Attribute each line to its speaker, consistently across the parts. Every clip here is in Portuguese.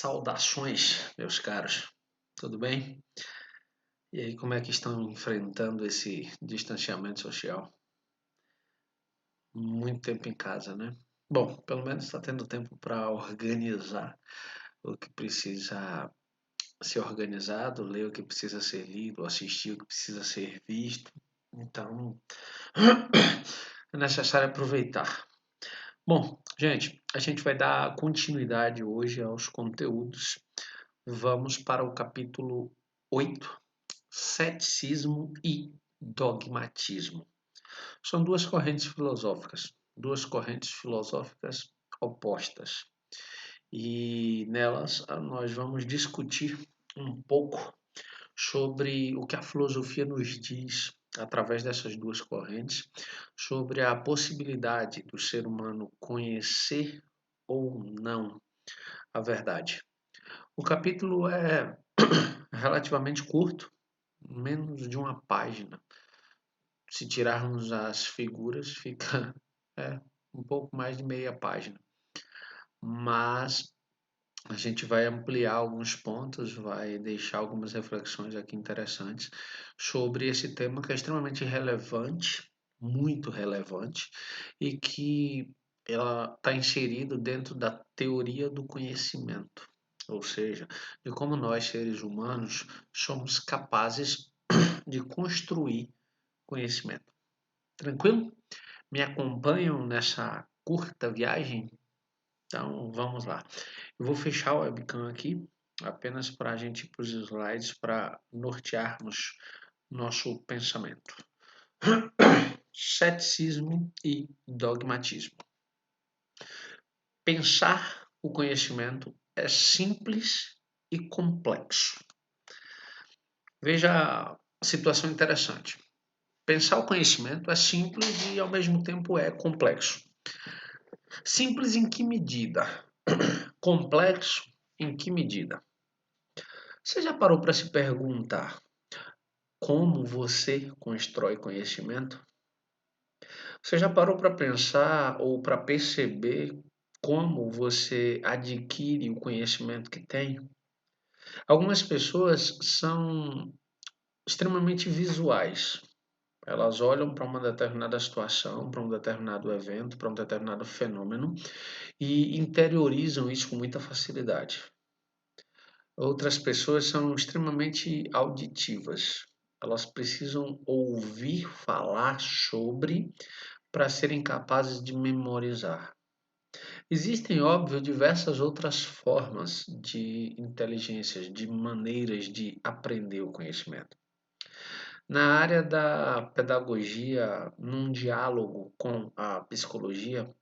Speaker 1: Saudações, meus caros. Tudo bem? E aí, como é que estão enfrentando esse distanciamento social? Muito tempo em casa, né? Bom, pelo menos está tendo tempo para organizar o que precisa ser organizado, ler o que precisa ser lido, assistir o que precisa ser visto. Então, é necessário aproveitar. Bom, gente, a gente vai dar continuidade hoje aos conteúdos. Vamos para o capítulo 8. Ceticismo e dogmatismo. São duas correntes filosóficas opostas. E nelas nós vamos discutir um pouco sobre o que a filosofia nos diz através dessas duas correntes, sobre a possibilidade do ser humano conhecer ou não a verdade. O capítulo é relativamente curto, menos de uma página. Se tirarmos as figuras, fica um pouco mais de meia página. Mas a gente vai ampliar alguns pontos, vai deixar algumas reflexões aqui interessantes sobre esse tema que é extremamente relevante, muito relevante, e que ela está inserido dentro da teoria do conhecimento, ou seja, de como nós, seres humanos, somos capazes de construir conhecimento. Tranquilo? Me acompanham nessa curta viagem? Então vamos lá. Eu vou fechar o webcam aqui, apenas para a gente ir para os slides para nortearmos nosso pensamento. Ceticismo e dogmatismo. Pensar o conhecimento é simples e complexo. Veja a situação interessante. Pensar o conhecimento é simples e ao mesmo tempo é complexo. Simples em que medida? Complexo em que medida? Você já parou para se perguntar como você constrói conhecimento? Você já parou para pensar ou para perceber como você adquire o conhecimento que tem? Algumas pessoas são extremamente visuais. Elas olham para uma determinada situação, para um determinado evento, para um determinado fenômeno e interiorizam isso com muita facilidade. Outras pessoas são extremamente auditivas. Elas precisam ouvir falar sobre para serem capazes de memorizar. Existem, óbvio, diversas outras formas de inteligências, de maneiras de aprender o conhecimento. Na área da pedagogia, num diálogo com a psicologia,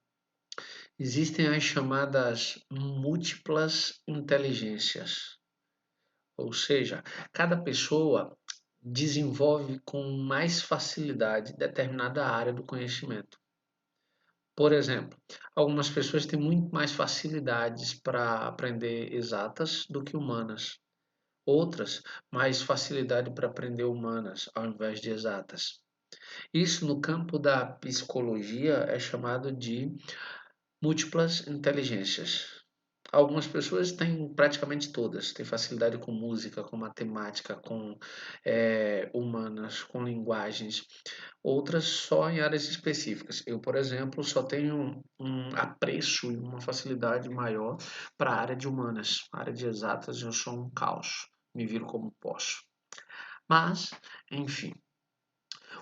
Speaker 1: existem as chamadas múltiplas inteligências. Ou seja, cada pessoa desenvolve com mais facilidade determinada área do conhecimento. Por exemplo, algumas pessoas têm muito mais facilidades para aprender exatas do que humanas. Outras, mais facilidade para aprender humanas ao invés de exatas. Isso no campo da psicologia é chamado de múltiplas inteligências. Algumas pessoas têm praticamente todas, têm facilidade com música, com matemática, com humanas, com linguagens. Outras só em áreas específicas. Eu, por exemplo, só tenho um apreço e uma facilidade maior para a área de humanas. A área de exatas eu sou um caos, me viro como posso. Mas, enfim.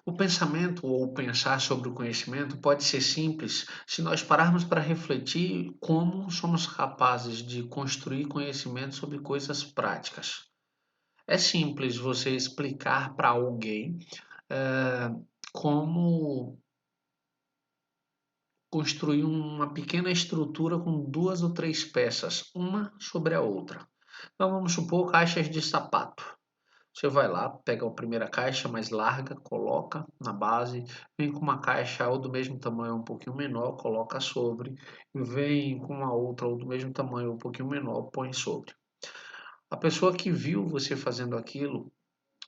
Speaker 1: O pensamento ou pensar sobre o conhecimento pode ser simples se nós pararmos para refletir como somos capazes de construir conhecimento sobre coisas práticas. É simples você explicar para alguém como construir uma pequena estrutura com duas ou três peças, uma sobre a outra. Então vamos supor caixas de sapato. Você vai lá, pega a primeira caixa mais larga, coloca na base, vem com uma caixa ou do mesmo tamanho, um pouquinho menor, coloca sobre, vem com uma outra ou do mesmo tamanho, um pouquinho menor, põe sobre. A pessoa que viu você fazendo aquilo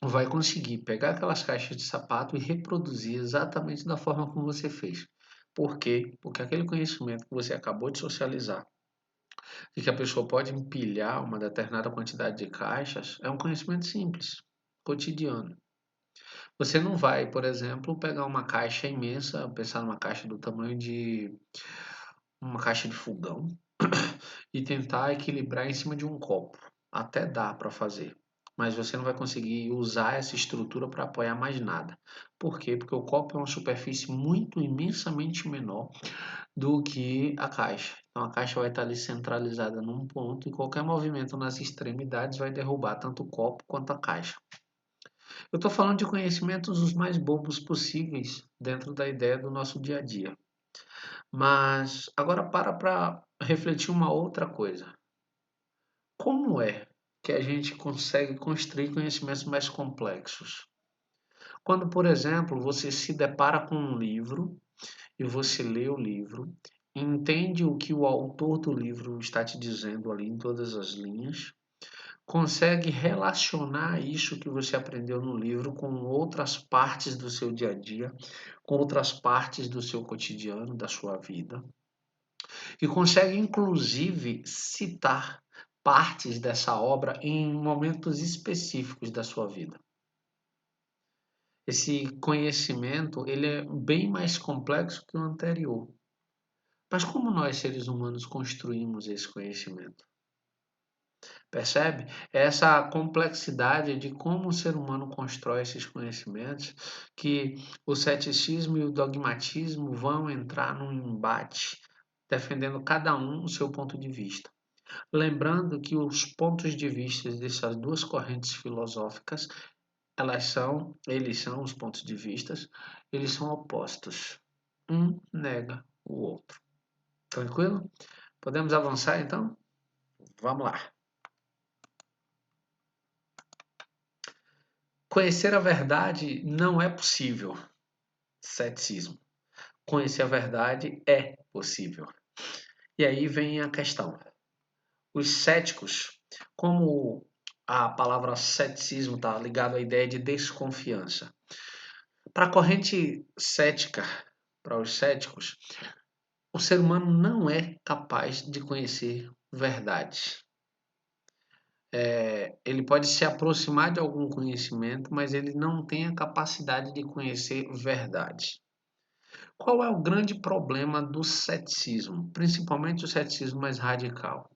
Speaker 1: vai conseguir pegar aquelas caixas de sapato e reproduzir exatamente da forma como você fez. Por quê? Porque aquele conhecimento que você acabou de socializar de que a pessoa pode empilhar uma determinada quantidade de caixas, é um conhecimento simples, cotidiano. Você não vai, por exemplo, pegar uma caixa imensa, pensar numa caixa do tamanho de uma caixa de fogão e tentar equilibrar em cima de um copo. Até dá para fazer, mas você não vai conseguir usar essa estrutura para apoiar mais nada. Por quê? Porque o copo é uma superfície muito imensamente menor do que a caixa. Então a caixa vai estar ali centralizada num ponto e qualquer movimento nas extremidades vai derrubar tanto o copo quanto a caixa. Eu estou falando de conhecimentos os mais bobos possíveis dentro da ideia do nosso dia a dia. Mas agora para refletir uma outra coisa. Como é que a gente consegue construir conhecimentos mais complexos? Quando, por exemplo, você se depara com um livro e você lê o livro, entende o que o autor do livro está te dizendo ali em todas as linhas, consegue relacionar isso que você aprendeu no livro com outras partes do seu dia a dia, com outras partes do seu cotidiano, da sua vida, e consegue inclusive citar partes dessa obra em momentos específicos da sua vida. Esse conhecimento, ele é bem mais complexo que o anterior. Mas como nós seres humanos construímos esse conhecimento? Percebe? Essa complexidade de como o ser humano constrói esses conhecimentos, que o ceticismo e o dogmatismo vão entrar num embate, defendendo cada um o seu ponto de vista. Lembrando que os pontos de vista dessas duas correntes filosóficas, eles são os pontos de vista, eles são opostos. Um nega o outro. Tranquilo? Podemos avançar então? Vamos lá. Conhecer a verdade não é possível. Ceticismo. Conhecer a verdade é possível. E aí vem a questão. Os céticos, como a palavra ceticismo está ligado à ideia de desconfiança. Para a corrente cética, para os céticos, o ser humano não é capaz de conhecer verdades. Ele pode se aproximar de algum conhecimento, mas ele não tem a capacidade de conhecer verdade. Qual é o grande problema do ceticismo, principalmente o ceticismo mais radical?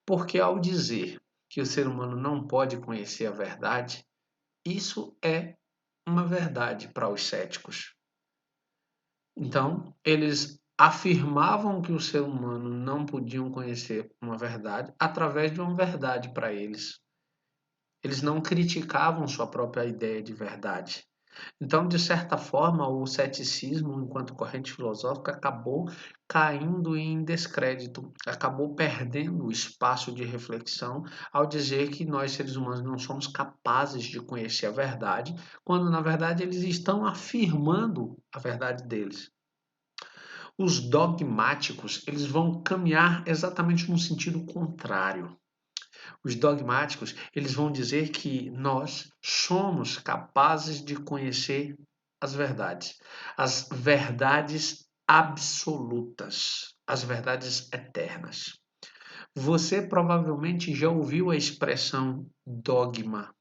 Speaker 1: Porque ao dizer que o ser humano não pode conhecer a verdade, isso é uma verdade para os céticos. Então, eles afirmavam que o ser humano não podiam conhecer uma verdade através de uma verdade para eles. Eles não criticavam sua própria ideia de verdade. Então, de certa forma, o ceticismo, enquanto corrente filosófica, acabou caindo em descrédito, acabou perdendo o espaço de reflexão ao dizer que nós, seres humanos, não somos capazes de conhecer a verdade, quando, na verdade, eles estão afirmando a verdade deles. Os dogmáticos, eles vão caminhar exatamente no sentido contrário. Os dogmáticos, eles vão dizer que nós somos capazes de conhecer as verdades absolutas, as verdades eternas. Você provavelmente já ouviu a expressão dogma.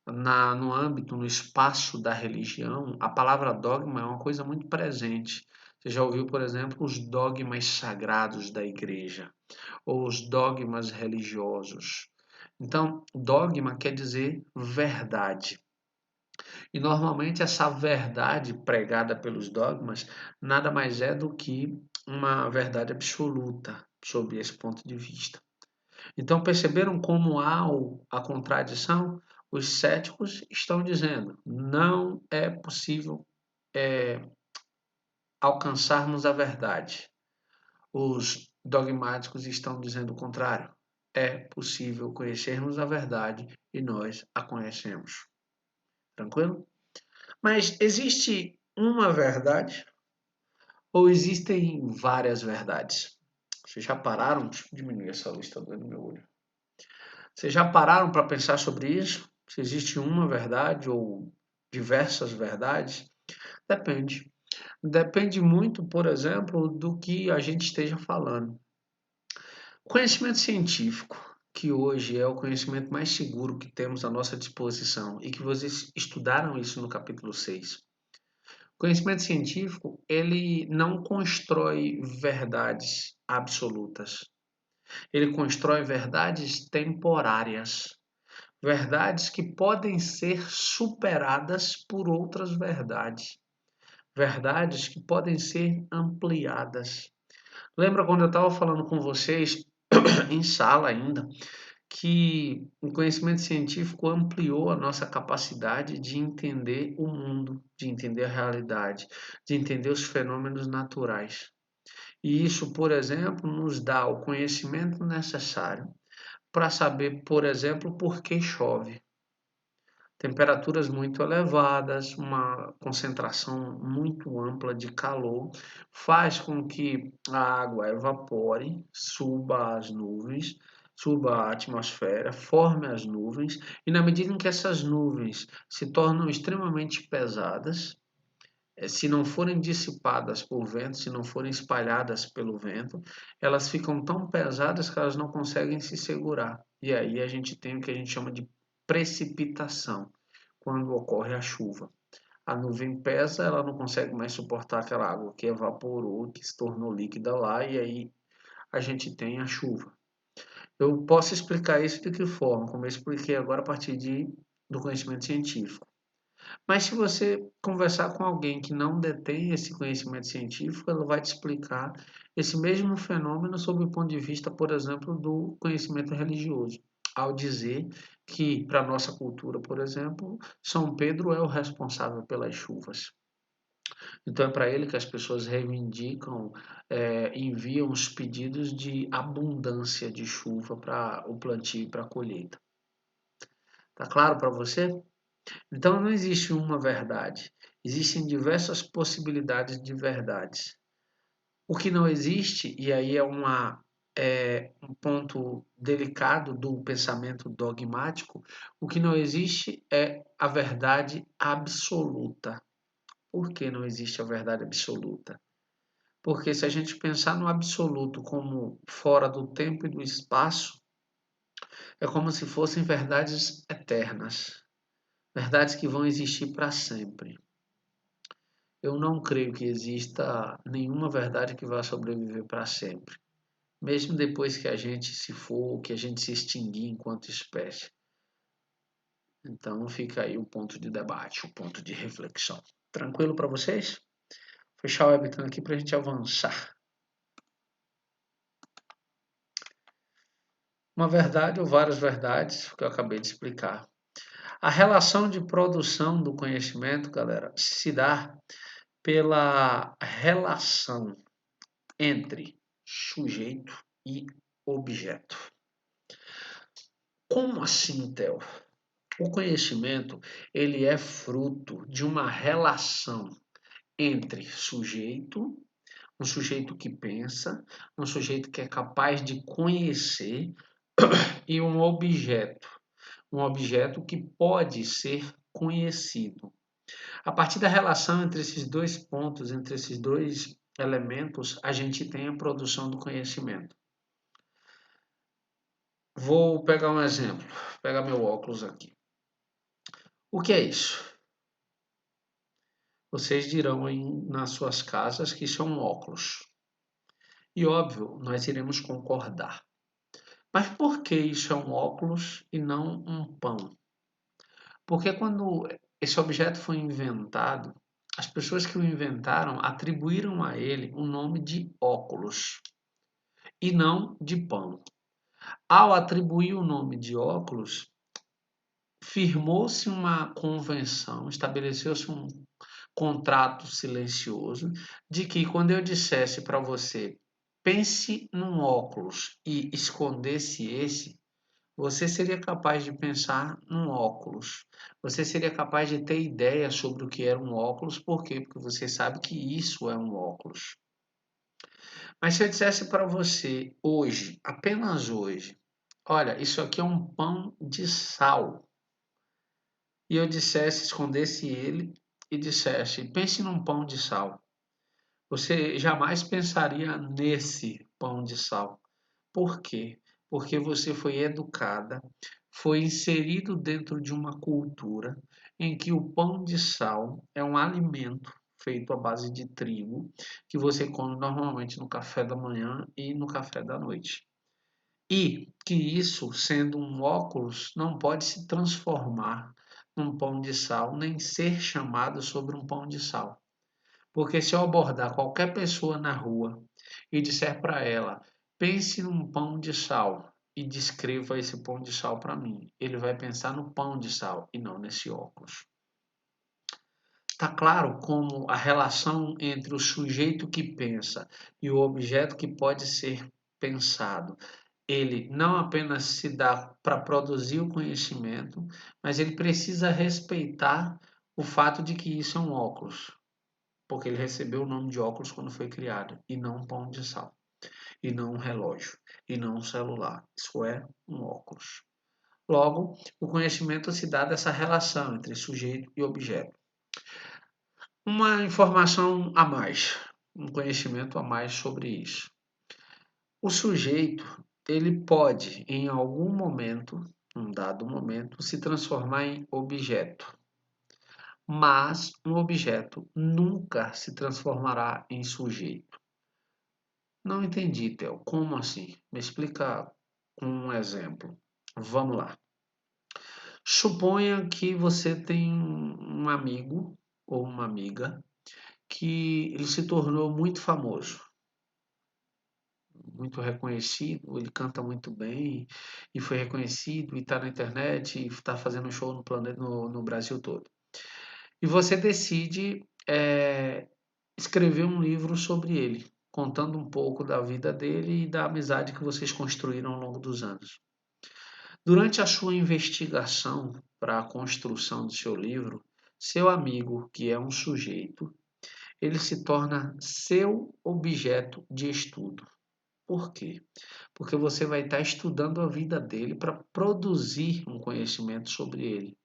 Speaker 1: No âmbito, no espaço da religião, a palavra dogma é uma coisa muito presente. Você já ouviu, por exemplo, os dogmas sagrados da igreja, ou os dogmas religiosos. Então, dogma quer dizer verdade. E normalmente essa verdade pregada pelos dogmas nada mais é do que uma verdade absoluta sob esse ponto de vista. Então, perceberam como há a contradição? Os céticos estão dizendo: não é possível alcançarmos a verdade. Os dogmáticos estão dizendo o contrário. É possível conhecermos a verdade e nós a conhecemos. Tranquilo? Mas existe uma verdade ou existem várias verdades? Vocês já pararam? Deixa eu diminuir essa luz, está doendo meu olho. Vocês já pararam para pensar sobre isso? Se existe uma verdade ou diversas verdades? Depende. Depende muito, por exemplo, do que a gente esteja falando. O conhecimento científico, que hoje é o conhecimento mais seguro que temos à nossa disposição e que vocês estudaram isso no capítulo 6. O conhecimento científico, ele não constrói verdades absolutas. Ele constrói verdades temporárias, verdades que podem ser superadas por outras verdades, verdades que podem ser ampliadas. Lembra quando eu estava falando com vocês em sala ainda, que o conhecimento científico ampliou a nossa capacidade de entender o mundo, de entender a realidade, de entender os fenômenos naturais. E isso, por exemplo, nos dá o conhecimento necessário para saber, por exemplo, por que chove. Temperaturas muito elevadas, uma concentração muito ampla de calor, faz com que a água evapore, suba as nuvens, suba a atmosfera, forme as nuvens, e na medida em que essas nuvens se tornam extremamente pesadas, se não forem dissipadas por vento, se não forem espalhadas pelo vento, elas ficam tão pesadas que elas não conseguem se segurar. E aí a gente tem o que a gente chama de precipitação, quando ocorre a chuva. A nuvem pesa, ela não consegue mais suportar aquela água que evaporou, que se tornou líquida lá, e aí a gente tem a chuva. Eu posso explicar isso de que forma? Como eu expliquei agora a partir do conhecimento científico. Mas se você conversar com alguém que não detém esse conhecimento científico, ela vai te explicar esse mesmo fenômeno sob o ponto de vista, por exemplo, do conhecimento religioso, ao dizer que, para a nossa cultura, por exemplo, São Pedro é o responsável pelas chuvas. Então é para ele que as pessoas reivindicam, enviam os pedidos de abundância de chuva para o plantio e para a colheita. Tá claro para você? Então não existe uma verdade, existem diversas possibilidades de verdades. O que não existe, e aí é um ponto delicado do pensamento dogmático, o que não existe é a verdade absoluta. Por que não existe a verdade absoluta? Porque se a gente pensar no absoluto como fora do tempo e do espaço, é como se fossem verdades eternas, verdades que vão existir para sempre. Eu não creio que exista nenhuma verdade que vá sobreviver para sempre, mesmo depois que a gente se for, que a gente se extinguir enquanto espécie. Então fica aí o ponto de debate, o ponto de reflexão. Tranquilo para vocês? Vou fechar o webcam aqui para a gente avançar. Uma verdade ou várias verdades, que eu acabei de explicar. A relação de produção do conhecimento, galera, se dá pela relação entre sujeito e objeto. Como assim, Theo? O conhecimento, ele é fruto de uma relação entre sujeito, um sujeito que pensa, um sujeito que é capaz de conhecer e um objeto que pode ser conhecido. A partir da relação entre esses dois pontos, entre esses dois elementos, a gente tem a produção do conhecimento. Vou pegar um exemplo, vou pegar meu óculos aqui. O que é isso? Vocês dirão nas suas casas que isso é um óculos. E óbvio, nós iremos concordar. Mas por que isso é um óculos e não um pão? Porque quando esse objeto foi inventado, as pessoas que o inventaram atribuíram a ele o nome de óculos e não de pão. Ao atribuir o nome de óculos, firmou-se uma convenção, estabeleceu-se um contrato silencioso de que quando eu dissesse para você, pense num óculos e escondesse esse, você seria capaz de pensar num óculos. Você seria capaz de ter ideia sobre o que era um óculos, por quê? Porque você sabe que isso é um óculos. Mas se eu dissesse para você hoje, apenas hoje, olha, isso aqui é um pão de sal, e eu dissesse, escondesse ele e dissesse, pense num pão de sal, você jamais pensaria nesse pão de sal, Por quê? Porque você foi educada, foi inserido dentro de uma cultura em que o pão de sal é um alimento feito à base de trigo que você come normalmente no café da manhã e no café da noite. E que isso, sendo um óculos, não pode se transformar num pão de sal, nem ser chamado sobre um pão de sal. Porque se eu abordar qualquer pessoa na rua e disser para ela, pense num pão de sal e descreva esse pão de sal para mim, ele vai pensar no pão de sal e não nesse óculos. Está claro como a relação entre o sujeito que pensa e o objeto que pode ser pensado, ele não apenas se dá para produzir o conhecimento, mas ele precisa respeitar o fato de que isso é um óculos, porque ele recebeu o nome de óculos quando foi criado, e não um pão de sal, e não um relógio, e não um celular. Isso é um óculos. Logo, o conhecimento se dá dessa relação entre sujeito e objeto. Uma informação a mais, um conhecimento a mais sobre isso. O sujeito, ele pode, em algum momento, um dado momento, se transformar em objeto. Mas um objeto nunca se transformará em sujeito. Não entendi, Theo. Como assim? Me explica com um exemplo. Vamos lá. Suponha que você tem um amigo ou uma amiga que ele se tornou muito famoso, muito reconhecido, ele canta muito bem e foi reconhecido e está na internet e está fazendo show no planeta, no Brasil todo. E você decide escrever um livro sobre ele, contando um pouco da vida dele e da amizade que vocês construíram ao longo dos anos. Durante a sua investigação para a construção do seu livro, seu amigo, que é um sujeito, ele se torna seu objeto de estudo. Por quê? Porque você vai estar estudando a vida dele para produzir um conhecimento sobre ele.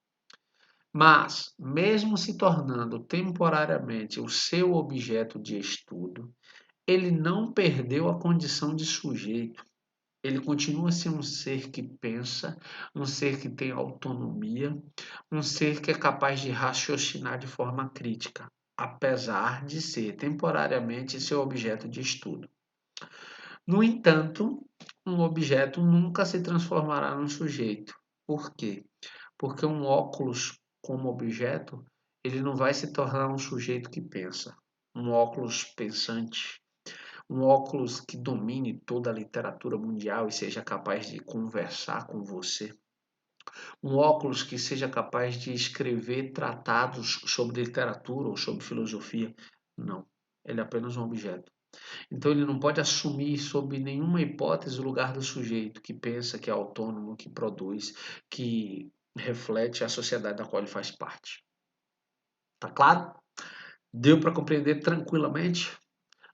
Speaker 1: Mas, mesmo se tornando temporariamente o seu objeto de estudo, ele não perdeu a condição de sujeito. Ele continua a ser um ser que pensa, um ser que tem autonomia, um ser que é capaz de raciocinar de forma crítica, apesar de ser temporariamente seu objeto de estudo. No entanto, um objeto nunca se transformará num sujeito. Por quê? Porque um óculos como objeto, ele não vai se tornar um sujeito que pensa, um óculos pensante, um óculos que domine toda a literatura mundial e seja capaz de conversar com você, um óculos que seja capaz de escrever tratados sobre literatura ou sobre filosofia. Não, ele é apenas um objeto. Então ele não pode assumir sob nenhuma hipótese o lugar do sujeito que pensa, que é autônomo, que produz, que reflete a sociedade da qual ele faz parte. Tá claro? Deu para compreender tranquilamente?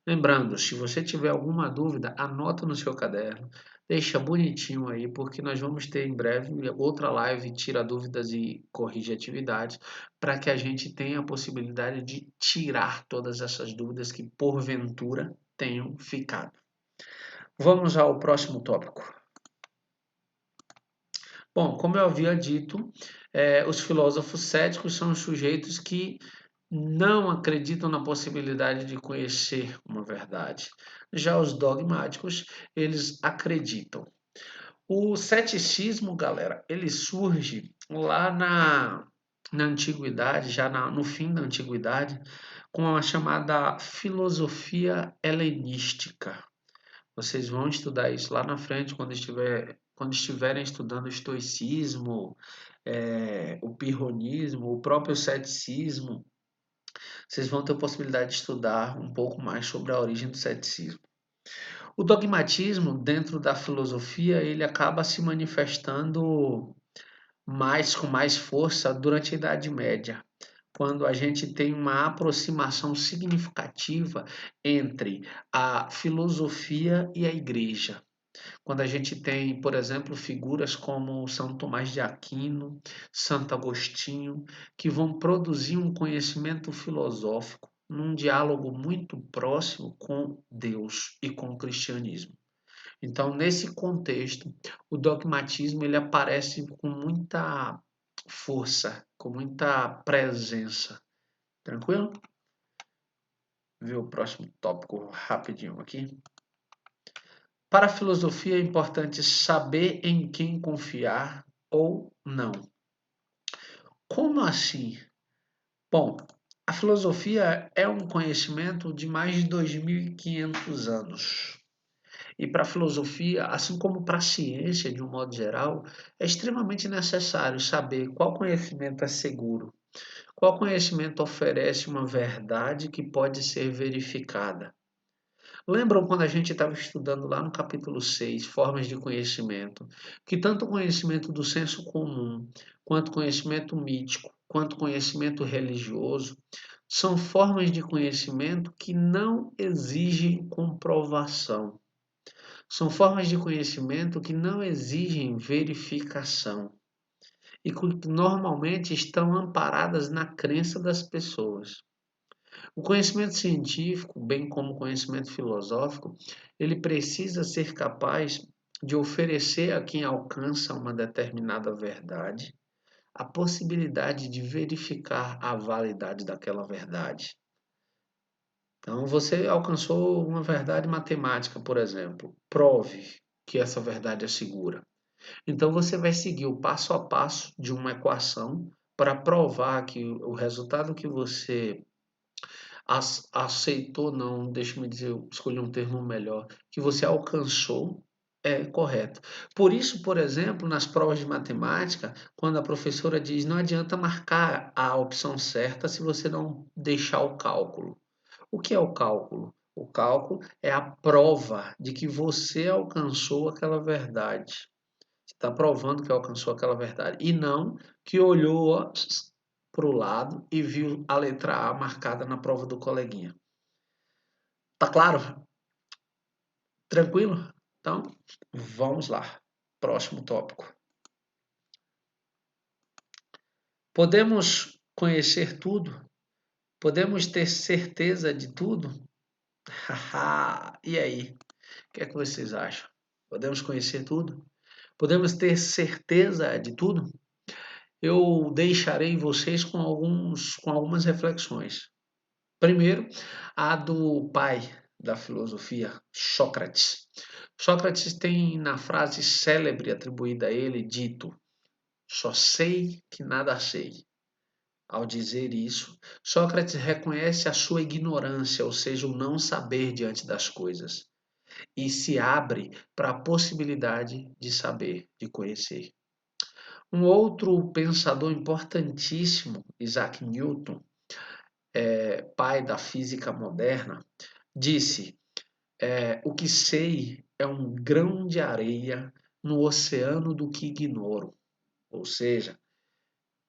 Speaker 1: Lembrando, se você tiver alguma dúvida, anota no seu caderno, deixa bonitinho aí, porque nós vamos ter em breve outra live Tira Dúvidas e Corrige Atividades, para que a gente tenha a possibilidade de tirar todas essas dúvidas que porventura tenham ficado. Vamos ao próximo tópico. Bom, como eu havia dito, os filósofos céticos são os sujeitos que não acreditam na possibilidade de conhecer uma verdade. Já os dogmáticos, eles acreditam. O ceticismo, galera, ele surge lá na antiguidade, no fim da antiguidade, com a chamada filosofia helenística. Vocês vão estudar isso lá na frente, quando estiverem estudando o estoicismo, o pirronismo, o próprio ceticismo. Vocês vão ter a possibilidade de estudar um pouco mais sobre a origem do ceticismo. O dogmatismo, dentro da filosofia, ele acaba se manifestando com mais força durante a Idade Média, quando a gente tem uma aproximação significativa entre a filosofia e a igreja. Quando a gente tem, por exemplo, figuras como São Tomás de Aquino, Santo Agostinho, que vão produzir um conhecimento filosófico num diálogo muito próximo com Deus e com o cristianismo. Então, nesse contexto, o dogmatismo ele aparece com muita força, com muita presença. Tranquilo? Ver o próximo tópico rapidinho aqui. Para a filosofia é importante saber em quem confiar ou não. Como assim? Bom, a filosofia é um conhecimento de mais de 2.500 anos. E para a filosofia, assim como para a ciência de um modo geral, é extremamente necessário saber qual conhecimento é seguro, qual conhecimento oferece uma verdade que pode ser verificada. Lembram quando a gente estava estudando lá no capítulo 6, formas de conhecimento, que tanto o conhecimento do senso comum, quanto conhecimento mítico, quanto conhecimento religioso, são formas de conhecimento que não exigem comprovação. São formas de conhecimento que não exigem verificação e que normalmente estão amparadas na crença das pessoas. O conhecimento científico, bem como o conhecimento filosófico, ele precisa ser capaz de oferecer a quem alcança uma determinada verdade a possibilidade de verificar a validade daquela verdade. Então, você alcançou uma verdade matemática, por exemplo. Prove que essa verdade é segura. Então, você vai seguir o passo a passo de uma equação para provar que o resultado que você aceitou, não, deixa-me dizer, escolher um termo melhor, que você alcançou é correto. Por isso, por exemplo, nas provas de matemática, quando a professora diz não adianta marcar a opção certa se você não deixar o cálculo. O que é o cálculo? O cálculo é a prova de que você alcançou aquela verdade. Você está provando que alcançou aquela verdade. E não que olhou para o lado e viu a letra A marcada na prova do coleguinha. Tá claro? Tranquilo? Então, vamos lá. Próximo tópico. Podemos conhecer tudo? Podemos ter certeza de tudo? Haha, e aí? O que é que vocês acham? Podemos conhecer tudo? Podemos ter certeza de tudo? Eu deixarei vocês com algumas reflexões. Primeiro, a do pai da filosofia, Sócrates. Sócrates tem na frase célebre atribuída a ele dito: só sei que nada sei. Ao dizer isso, Sócrates reconhece a sua ignorância, ou seja, o não saber diante das coisas, e se abre para a possibilidade de saber, de conhecer. Um outro pensador importantíssimo, Isaac Newton, pai da física moderna, disse: o que sei é um grão de areia no oceano do que ignoro. Ou seja,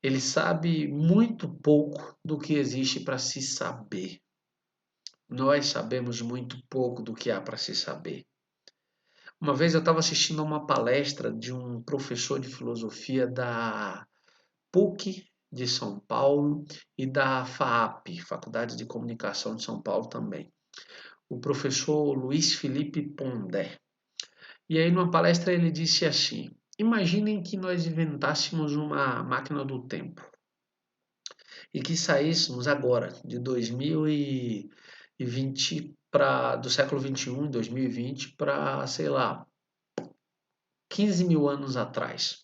Speaker 1: ele sabe muito pouco do que existe para se saber. Nós sabemos muito pouco do que há para se saber. Uma vez eu estava assistindo a uma palestra de um professor de filosofia da PUC de São Paulo e da FAAP, Faculdade de Comunicação de São Paulo também. O professor Luiz Felipe Pondé. E aí, numa palestra, ele disse assim: imaginem que nós inventássemos uma máquina do tempo e que saíssemos agora, de 2020 para do século 21, 2020, para, sei lá, 15 mil anos atrás,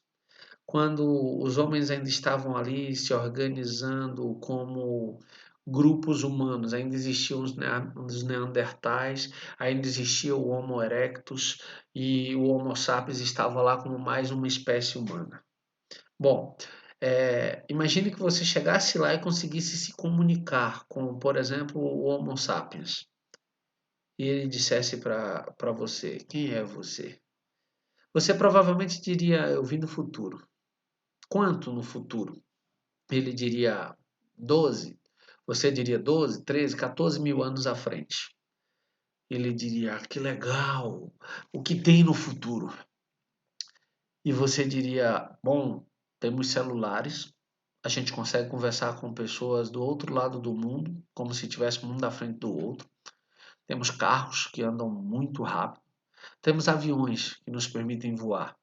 Speaker 1: quando os homens ainda estavam ali se organizando como grupos humanos, ainda existiam os neandertais, ainda existia o Homo erectus e o Homo sapiens estava lá como mais uma espécie humana. Bom, imagine que você chegasse lá e conseguisse se comunicar com, por exemplo, o Homo sapiens. E ele dissesse para você: quem é você? Você provavelmente diria: eu vim do futuro. Quanto no futuro? Ele diria 12. Você diria 12, 13, 14 mil anos à frente. Ele diria: que legal! O que tem no futuro? E você diria: bom, temos celulares, a gente consegue conversar com pessoas do outro lado do mundo, como se tivesse um mundo à frente do outro. Temos carros que andam muito rápido. Temos aviões que nos permitem voar.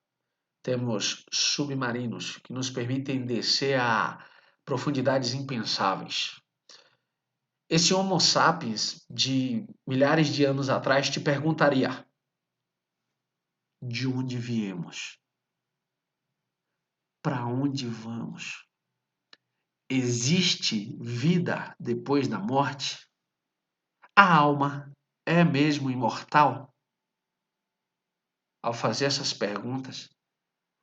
Speaker 1: Temos submarinos que nos permitem descer a profundidades impensáveis. Esse Homo sapiens de milhares de anos atrás te perguntaria: de onde viemos? Para onde vamos? Existe vida depois da morte? A alma é mesmo imortal? Ao fazer essas perguntas,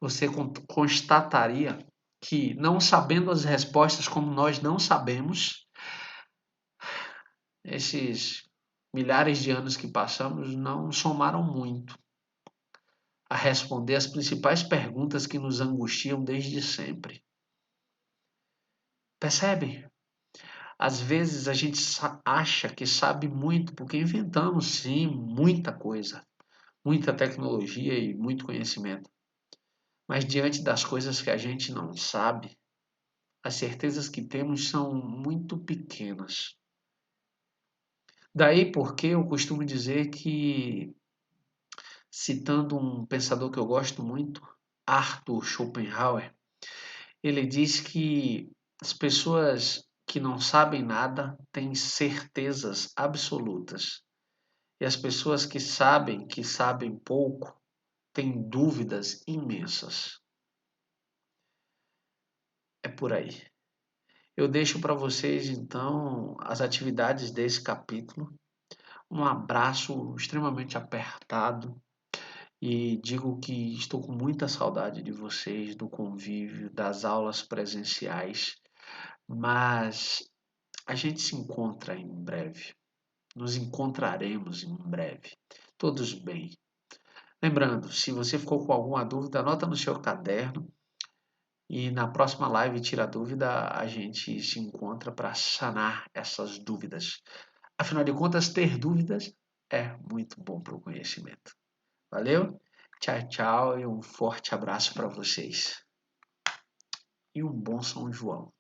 Speaker 1: você constataria que, não sabendo as respostas como nós não sabemos, esses milhares de anos que passamos não somaram muito a responder as principais perguntas que nos angustiam desde sempre. Percebe? Às vezes a gente acha que sabe muito porque inventamos sim muita coisa, muita tecnologia e muito conhecimento. Mas diante das coisas que a gente não sabe, as certezas que temos são muito pequenas. Daí porque eu costumo dizer que, citando um pensador que eu gosto muito, Arthur Schopenhauer, ele diz que as pessoas que não sabem nada têm certezas absolutas. E as pessoas que sabem pouco, têm dúvidas imensas. É por aí. Eu deixo para vocês, então, as atividades desse capítulo. Um abraço extremamente apertado e digo que estou com muita saudade de vocês, do convívio, das aulas presenciais, mas a gente se encontra em breve. Nos encontraremos em breve. Todos bem. Lembrando, se você ficou com alguma dúvida, anota no seu caderno e na próxima live Tira a Dúvida a gente se encontra para sanar essas dúvidas. Afinal de contas, ter dúvidas é muito bom para o conhecimento. Valeu? Tchau, tchau e um forte abraço para vocês. E um bom São João.